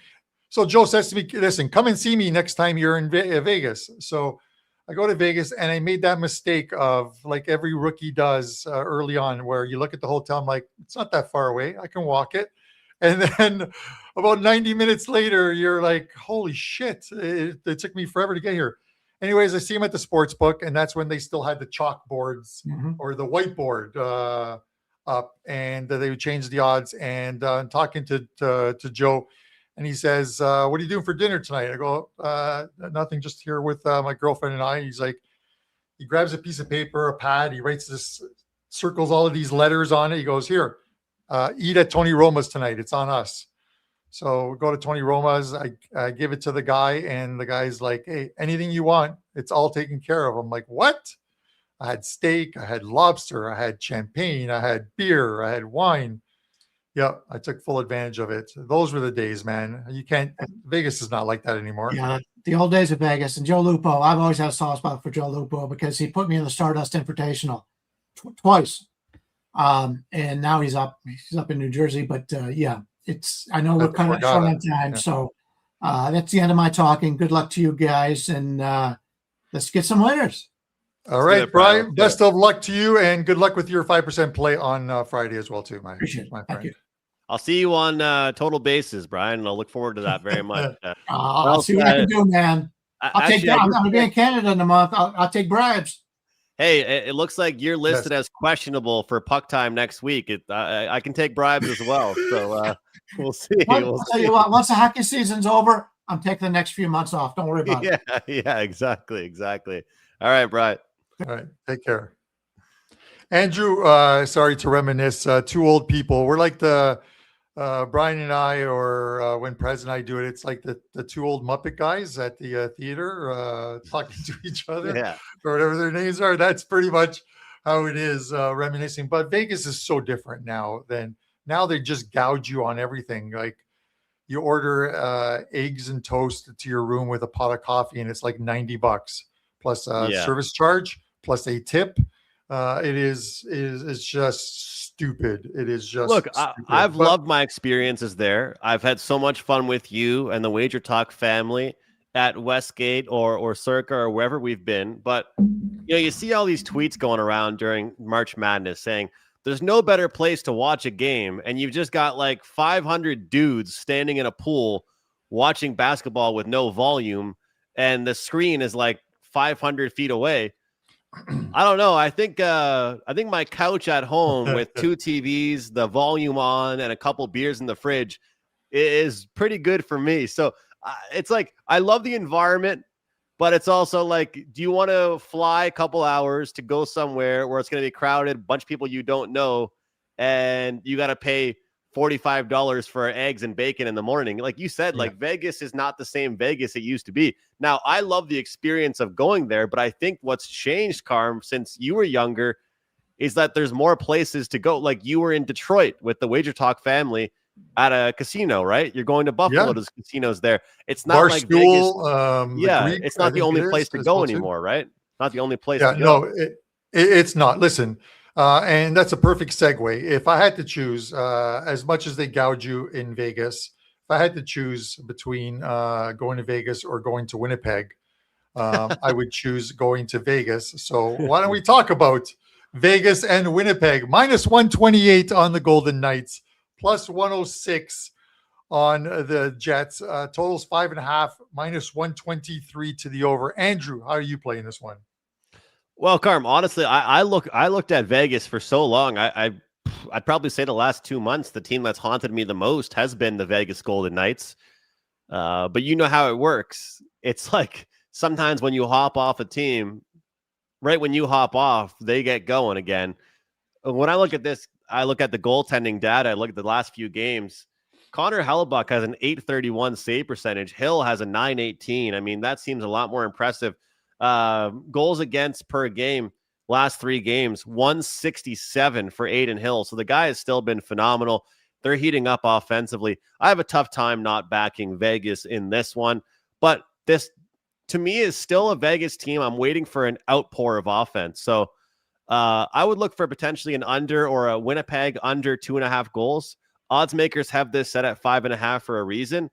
So Joe says to me, listen, come and see me next time you're in Vegas. So I go to Vegas, and I made that mistake of, like every rookie does early on, where you look at the hotel, I'm like, it's not that far away. I can walk it. And then about 90 minutes later, you're like, holy shit, it took me forever to get here. Anyways, I see him at the sports book, and that's when they still had the chalkboards or the whiteboard up, and they would change the odds. And I'm talking to Joe, and he says, what are you doing for dinner tonight? I go, nothing, just here with my girlfriend and I. He's like, he grabs a piece of paper, a pad, he writes this, circles all of these letters on it. He goes, here, eat at Tony Roma's tonight. It's on us. So we go to Tony Roma's. I give it to the guy, and the guy's like, hey, anything you want, it's all taken care of. I'm like, what? I had steak, I had lobster, I had champagne, I had beer, I had wine. Yeah, I took full advantage of it. Those were the days, man. Vegas is not like that anymore. Yeah, the old days of Vegas. And Joe Lupo, I've always had a soft spot for Joe Lupo because he put me in the Stardust Invitational twice. And now he's up in New Jersey. But yeah, I know we're kind of short on time. Yeah. So that's the end of my talking. Good luck to you guys, and let's get some winners. All right, Brian, best of luck to you, and good luck with your 5% play on Friday as well, too, Appreciate it. my friend. Thank you. I'll see you on Total Bases, Brian, and I'll look forward to that very much. I'll see what I can do, man. I'm going to be in Canada in a month. I'll take bribes. Hey, it looks like you're listed Yes. as questionable for puck time next week. I can take bribes as well. So we'll see. I'll tell you what, once the hockey season's over, I'm taking the next few months off. Don't worry about it. Yeah, exactly. All right, Brian. All right. Take care. Andrew, sorry to reminisce, two old people. We're like the Brian and I, or when Prez and I do it, it's like the two old Muppet guys at the theater talking to each other Yeah. or whatever their names are. That's pretty much how it is, reminiscing. But Vegas is so different now now they just gouge you on everything. Like you order eggs and toast to your room with a pot of coffee, and it's like $90 plus service charge plus a tip. It's just stupid. It is just look. stupid. I've loved my experiences there. I've had so much fun with you and the WagerTalk family at Westgate or Circa or wherever we've been. But you see all these tweets going around during March Madness saying there's no better place to watch a game, and you've just got like 500 dudes standing in a pool watching basketball with no volume, and the screen is like 500 feet away. I don't know. I think my couch at home with two TVs, the volume on, and a couple beers in the fridge is pretty good for me. So it's like I love the environment, but it's also like, do you want to fly a couple hours to go somewhere where it's going to be crowded, bunch of people you don't know, and you got to pay $45 for eggs and bacon in the morning? Like you said, like Vegas is not the same Vegas it used to be. Now, I love the experience of going there, but I think what's changed, Carm, since you were younger is that there's more places to go. Like you were in Detroit with the WagerTalk family at a casino, right? You're going to Buffalo to casinos there. It's not like Barstool, Vegas. It's not the only place to go anymore, right? Not the only place to go. No, it's not. Listen, and that's a perfect segue. If I had to choose, as much as they gouge you in Vegas, if I had to choose between going to Vegas or going to Winnipeg, I would choose going to Vegas. So why don't we talk about Vegas and Winnipeg? Minus 128 on the Golden Knights, plus 106 on the Jets. Totals 5.5, minus 123 to the over. Andrew, how are you playing this one? Well, Carm, honestly, I looked at Vegas for so long. I'd probably say the last 2 months, the team that's haunted me the most has been the Vegas Golden Knights. But you know how it works. It's like sometimes when you hop off a team, right when you hop off, they get going again. When I look at this, I look at the goaltending data. I look at the last few games. Connor Hellebuyck has an .831 save percentage. Hill has a .918. I mean, that seems a lot more impressive. Goals against per game, last 3 games, 167 for Aiden Hill. So the guy has still been phenomenal. They're heating up offensively. I have a tough time not backing Vegas in this one, but this to me is still a Vegas team. I'm waiting for an outpour of offense. So I would look for potentially an under or a Winnipeg under 2.5 goals. Odds makers have this set at 5.5 for a reason.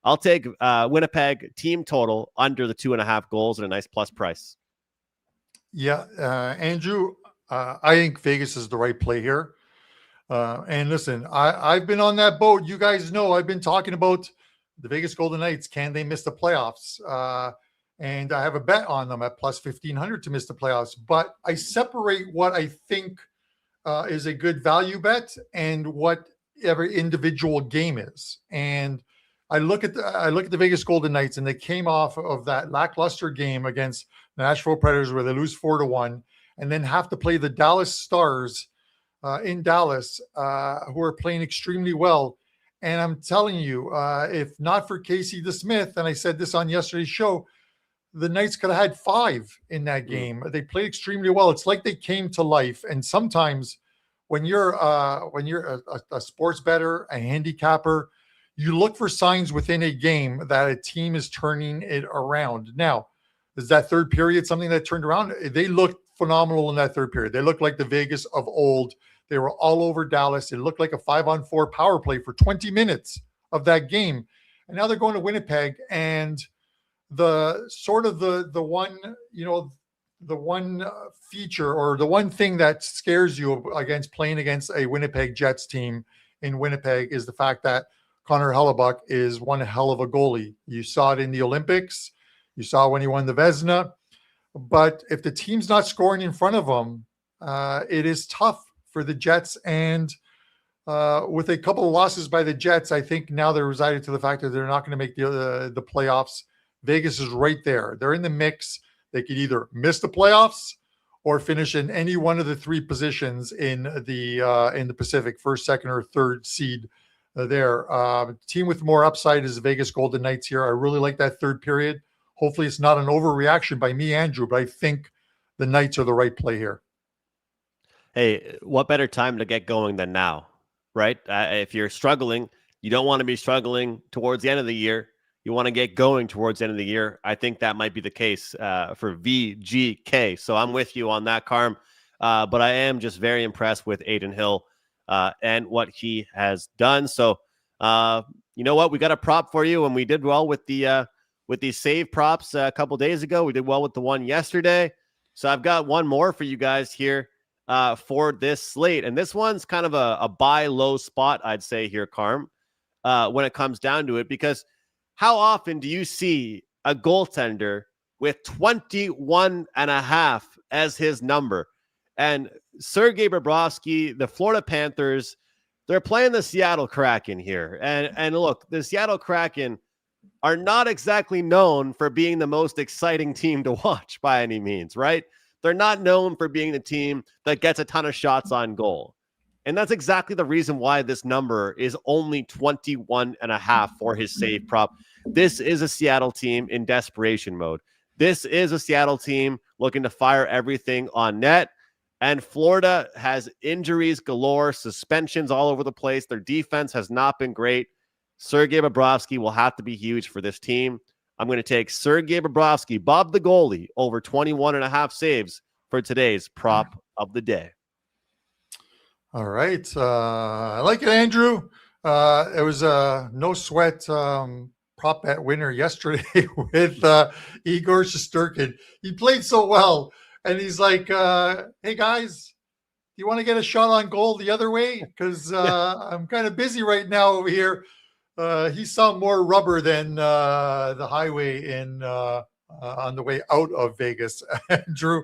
I'll take Winnipeg team total under the 2.5 goals at a nice plus price. Yeah, Andrew, I think Vegas is the right play here. And listen, I've been on that boat. You guys know I've been talking about the Vegas Golden Knights. Can they miss the playoffs? And I have a bet on them at plus 1,500 to miss the playoffs. But I separate what I think is a good value bet and what every individual game is. And I look at the Vegas Golden Knights, and they came off of that lackluster game against the Nashville Predators where they lose 4-1, and then have to play the Dallas Stars in Dallas, who are playing extremely well. And I'm telling you, if not for Casey DeSmith, and I said this on yesterday's show, the Knights could have had 5 in that game. They played extremely well. It's like they came to life. And sometimes when you're a sports bettor, a handicapper, you look for signs within a game that a team is turning it around. Now, is that third period something that turned around? They looked phenomenal in that third period. They looked like the Vegas of old. They were all over Dallas. It looked like a 5-on-4 power play for 20 minutes of that game. And now they're going to Winnipeg, and the one feature or the one thing that scares you against playing against a Winnipeg Jets team in Winnipeg is the fact that Connor Hellebuyck is one hell of a goalie. You saw it in the Olympics. You saw when he won the Vezina. But if the team's not scoring in front of them, it is tough for the Jets. And with a couple of losses by the Jets, I think now they're residing to the fact that they're not going to make the playoffs. Vegas is right there. They're in the mix. They could either miss the playoffs or finish in any one of the three positions in the Pacific, first, second, or third seed there. Team with more upside is the Vegas Golden Knights here. I really like that third period. Hopefully it's not an overreaction by me, Andrew, but I think the Knights are the right play here. Hey, what better time to get going than now, right? If you're struggling, you don't want to be struggling towards the end of the year. You want to get going towards the end of the year. I think that might be the case for VGK. So I'm with you on that, Carm. But I am just very impressed with Adin Hill and what he has done. So you know what? We got a prop for you, and we did well with the save props a couple days ago. We did well with the one yesterday. So I've got one more for you guys here for this slate. And this one's kind of a buy low spot, I'd say here, Carm, when it comes down to it, because how often do you see a goaltender with 21.5 as his number? And Sergei Bobrovsky, the Florida Panthers, they're playing the Seattle Kraken here. And look, the Seattle Kraken are not exactly known for being the most exciting team to watch by any means, right? They're not known for being the team that gets a ton of shots on goal. And that's exactly the reason why this number is only 21.5 for his save prop. This is a Seattle team in desperation mode. This is a Seattle team looking to fire everything on net. And Florida has injuries galore, suspensions all over the place. Their defense has not been great. Sergei Bobrovsky will have to be huge for this team. I'm going to take Sergei Bobrovsky, Bob the goalie, over 21.5 saves for today's prop of the day. All right. I like it, Andrew. It was a no sweat prop bet winner yesterday with Igor Shesterkin. He played so well. And he's like, hey, guys, do you want to get a shot on goal the other way? Because I'm kind of busy right now over here. He saw more rubber than the highway on the way out of Vegas, Andrew.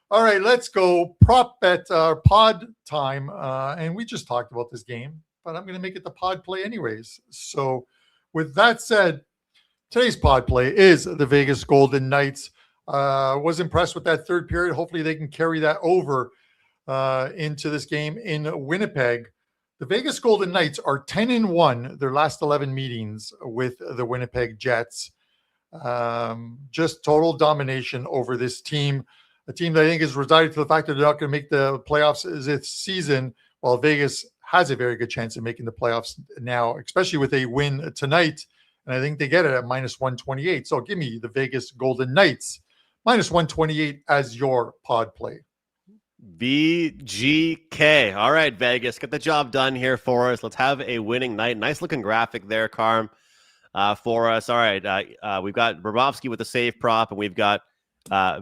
All right, let's go. Prop bet pod time. And we just talked about this game, but I'm going to make it the pod play anyways. So with that said, today's pod play is the Vegas Golden Knights. Was impressed with that third period. Hopefully they can carry that over into this game in Winnipeg. The Vegas Golden Knights are 10-1 their last 11 meetings with the Winnipeg Jets. Just total domination over this team. A team that I think is resided to the fact that they're not going to make the playoffs this season, while Vegas has a very good chance of making the playoffs now, especially with a win tonight. And I think they get it at -128. So give me the Vegas Golden Knights -128 as your pod play. VGK. All right, Vegas, get the job done here for us. Let's have a winning night. Nice looking graphic there, Carm, for us. All right, we've got Bobrovsky with the save prop, and we've got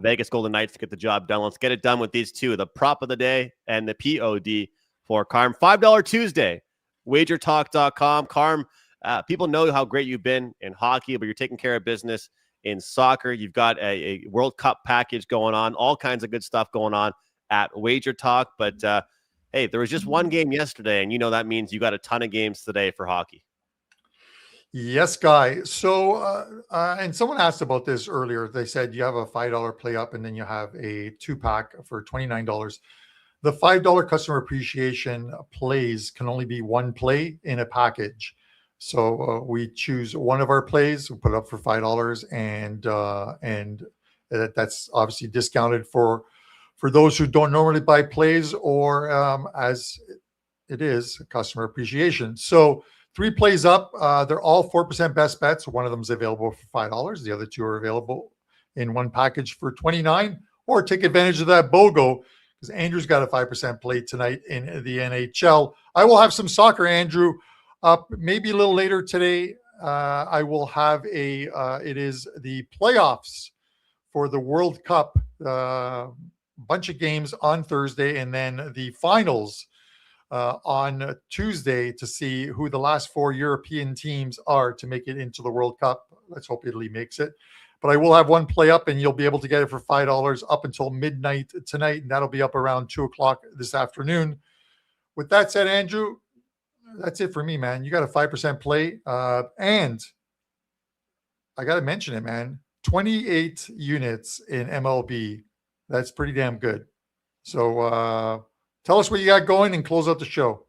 Vegas Golden Knights to get the job done. Let's get it done with these two, the prop of the day and the POD for Carm. $5 Tuesday, WagerTalk.com. Carm, people know how great you've been in hockey, but you're taking care of business in soccer. You've got a World Cup package going on, all kinds of good stuff going on at WagerTalk. But hey, there was just one game yesterday, and you know that means you got a ton of games today for hockey. Yes, Guy. So, and someone asked about this earlier. They said you have a $5 play up, and then you have a 2-pack for $29. The $5 customer appreciation plays can only be one play in a package. So we choose one of our plays, we put it up for $5, and that's obviously discounted for those who don't normally buy plays, or as it is customer appreciation. So 3 plays up. They're all 4% best bets. One of them is available for $5. The other 2 are available in one package for $29. Or take advantage of that BOGO, because Andrew's got a 5% play tonight in the NHL. I will have some soccer, Andrew. Maybe a little later today, I will have it is the playoffs for the World Cup, bunch of games on Thursday, and then the finals on Tuesday to see who the last 4 European teams are to make it into the World Cup. Let's hope Italy makes it. But I will have one play up, and you'll be able to get it for $5 up until midnight tonight, and that'll be up around 2:00 this afternoon. With that said, Andrew, that's it for me, man. You got a 5% play, and I got to mention it, man. 28 units in MLB. That's pretty damn good. So tell us what you got going and close out the show.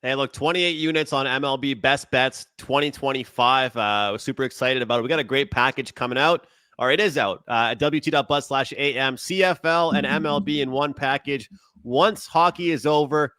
Hey, look, 28 units on MLB Best Bets 2025. I was super excited about it. We got a great package coming out, or it is out at WT.buzz/AM. CFL and MLB in one package. Once hockey is over,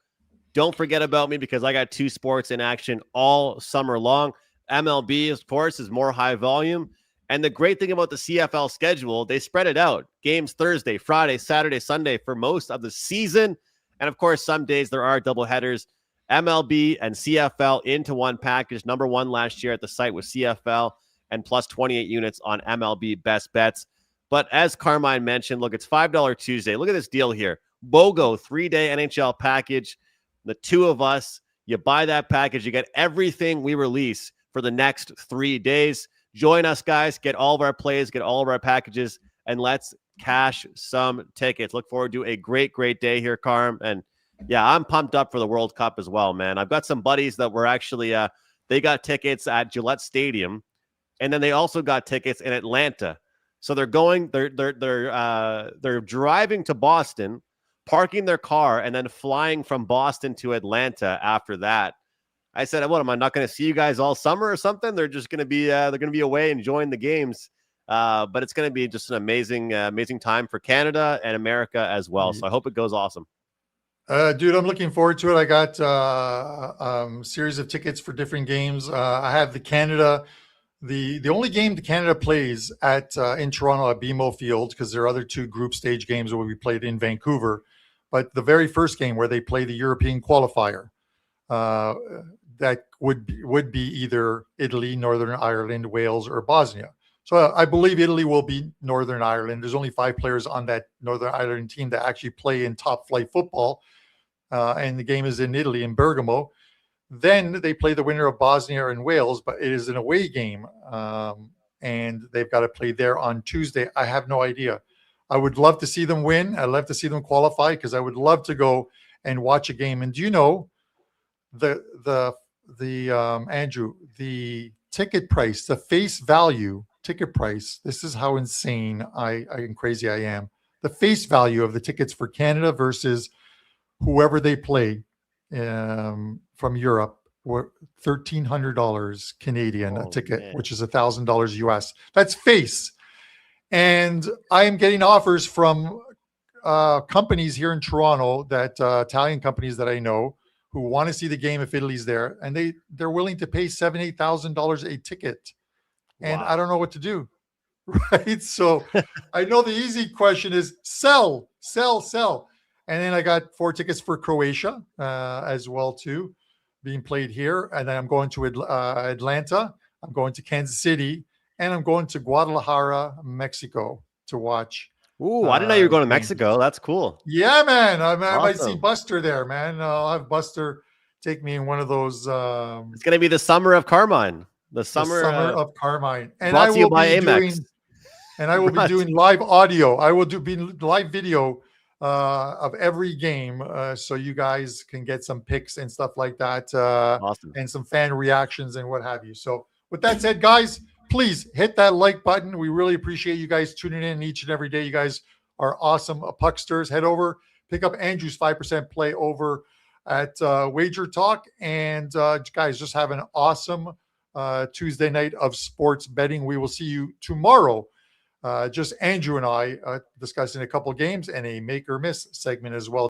don't forget about me because I got 2 sports in action all summer long. MLB, of course, is more high volume. And the great thing about the CFL schedule, they spread it out. Games Thursday, Friday, Saturday, Sunday for most of the season. And of course, some days there are doubleheaders. MLB and CFL into one package. Number 1 last year at the site was CFL and plus 28 units on MLB Best Bets. But as Carmine mentioned, look, it's $5 Tuesday. Look at this deal here. BOGO 3-day NHL package. The 2 of us, you buy that package, you get everything we release for the next 3 days. Join us, guys. Get all of our plays, get all of our packages, and let's cash some tickets. Look forward to a great, great day here, Carm. And yeah, I'm pumped up for the World Cup as well, man. I've got some buddies that were actually, they got tickets at Gillette Stadium, and then they also got tickets in Atlanta. So they're going, they're driving to Boston, parking their car, and then flying from Boston to Atlanta after that. I said, what, am I not going to see you guys all summer or something? They're just going to be, they're going to be away enjoying the games. But it's going to be just an amazing, amazing time for Canada and America as well. So I hope it goes awesome. Dude, I'm looking forward to it. I got series of tickets for different games. I have the Canada, the only game the Canada plays at in Toronto at BMO Field, because there are other 2 group stage games that will be played in Vancouver. But the very first game where they play the European qualifier, that would be either Italy, Northern Ireland, Wales, or Bosnia. So I believe Italy will be Northern Ireland. There's only 5 players on that Northern Ireland team that actually play in top flight football. And the game is in Italy, in Bergamo. Then they play the winner of Bosnia and Wales, but it is an away game. And they've got to play there on Tuesday. I have no idea. I would love to see them win. I'd love to see them qualify because I would love to go and watch a game. And do you know Andrew, the ticket price, the face value ticket price, this is how insane and crazy I am. The face value of the tickets for Canada versus whoever they play from Europe were $1,300 Canadian a ticket, man, which is $1,000 US. That's face. And I am getting offers from companies here in Toronto, that Italian companies that I know, who want to see the game if Italy's there, and they're willing to pay $7,000, $8,000 a ticket. And wow, I don't know what to do. Right. So I know the easy question is sell. And then I got 4 tickets for Croatia as well, too, being played here. And then I'm going to Atlanta. I'm going to Kansas City, and I'm going to Guadalajara, Mexico to watch. Ooh, I didn't know you were going to Mexico. That's cool. Yeah, man. I might see Buster there, man. I'll have Buster take me in one of those. It's going to be the summer of Carmine. The summer of Carmine. And brought to you by Amex. And I will be doing live audio. I will be live video of every game, so you guys can get some picks and stuff like that, awesome, and some fan reactions and what have you. So with that said, guys, please hit that like button. We really appreciate you guys tuning in each and every day. You guys are awesome pucksters. Head over, pick up Andrew's 5% play over at WagerTalk, and guys, just have an awesome Tuesday night of sports betting. We will see you tomorrow. Just Andrew and I discussing a couple games and a make or miss segment as well.